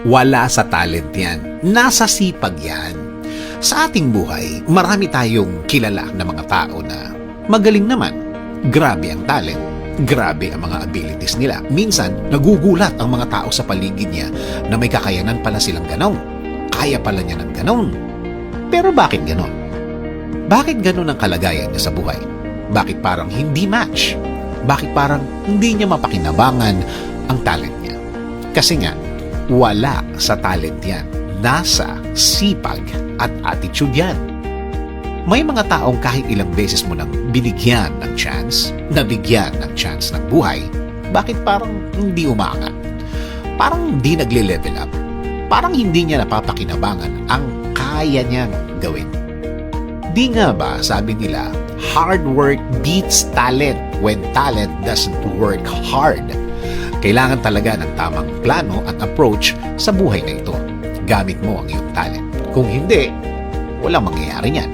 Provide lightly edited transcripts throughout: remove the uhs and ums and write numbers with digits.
Wala sa talent yan. Nasa sipag yan. Sa ating buhay, marami tayong kilala na mga tao na magaling naman. Grabe ang talent. Grabe ang mga abilities nila. Minsan, nagugulat ang mga tao sa paligid niya na may kakayanan pala silang ganon. Kaya pala niya ng ganon. Pero bakit ganon? Bakit ganon ang kalagayan niya sa buhay? Bakit parang hindi match? Bakit parang hindi niya mapakinabangan ang talent niya? Kasi nga, wala sa talent yan. Nasa sipag at attitude yan. May mga taong kahit ilang beses mo nang binigyan ng chance, nabigyan ng chance ng buhay, bakit parang hindi umaangat? Parang hindi nagle-level up. Parang hindi niya napapakinabangan ang kaya niyang gawin. Di nga ba, sabi nila, hard work beats talent when talent doesn't work hard. Kailangan talaga ng tamang plano at approach sa buhay na ito. Gamit mo ang iyong talent. Kung hindi, walang mangyayari niyan.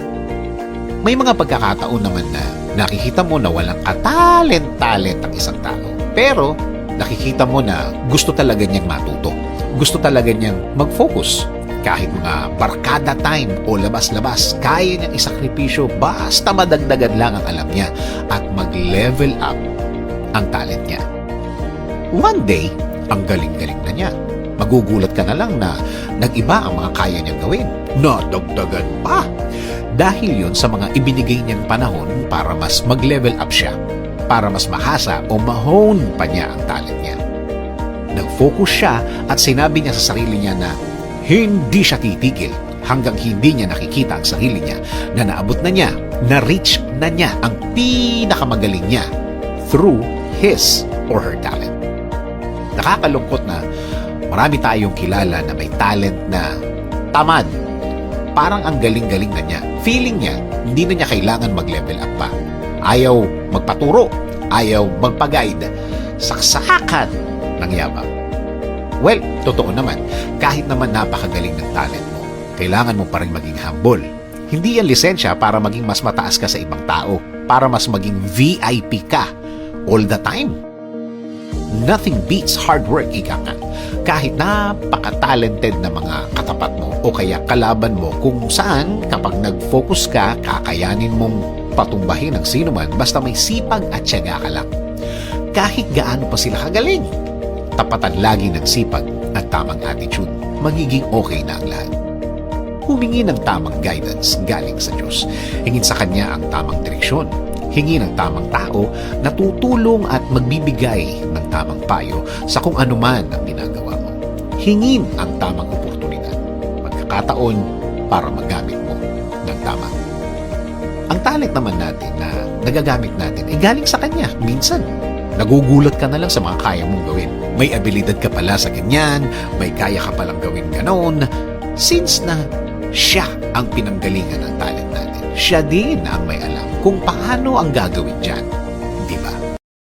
May mga pagkakataon naman na nakikita mo na walang katalent-talent ang isang tao. Pero nakikita mo na gusto talaga niyang matuto. Gusto talaga niyang mag-focus. Kahit mga barkada time o labas-labas, kaya niyang isakripisyo basta madagdagan lang ang alam niya at mag-level up ang talent niya. One day, ang galing-galing na niya. Magugulat ka na lang na nag-iba ang mga kaya niyang gawin. Nadagdagan pa! Dahil yon sa mga ibinigay niyang panahon para mas mag-level up siya, para mas mahasa o mahone pa niya ang talent niya. Nag-focus siya at sinabi niya sa sarili niya na hindi siya titigil hanggang hindi niya nakikita ang sarili niya na naabot na niya, na-reach na niya ang pinakamagaling niya through his or her talent. Nakakalungkot na marami tayong kilala na may talent na tamad. Parang ang galing-galing na niya. Feeling niya, hindi na niya kailangan mag-level up pa. Ayaw magpaturo, ayaw magpa-guide. Saksakan ng yabang. Well, totoo naman, kahit naman napakagaling ng talent mo, kailangan mo pa rin maging humble. Hindi yan lisensya para maging mas mataas ka sa ibang tao, para mas maging VIP ka all the time. Nothing beats hard work, ika nga. Kahit napaka-talented na mga katapat mo o kaya kalaban mo kung saan kapag nag-focus ka, kakayanin mong patumbahin ang sino man basta may sipag at tiyaga ka lang. Kahit gaano pa sila kagaling, tapatan lagi ng sipag at tamang attitude, magiging okay na ang lahat. Humingi ng tamang guidance galing sa Diyos. Hingin sa Kanya ang tamang direksyon. Hingi ng tamang tao na tutulong at magbibigay ng tamang payo sa kung ano man ang ginagawa mo. Hingin ang tamang oportunidad, magkakataon para magamit mo ng tama. Ang talent naman natin na nagagamit natin ay galing sa Kanya. Minsan, nagugulat ka na lang sa mga kaya mong gawin. May abilidad ka pala sa ganyan, may kaya ka palang gawin ganon. Since na siya ang pinanggalingan ng talent natin, siya din ang may alam kung paano ang gagawin dyan. Di ba?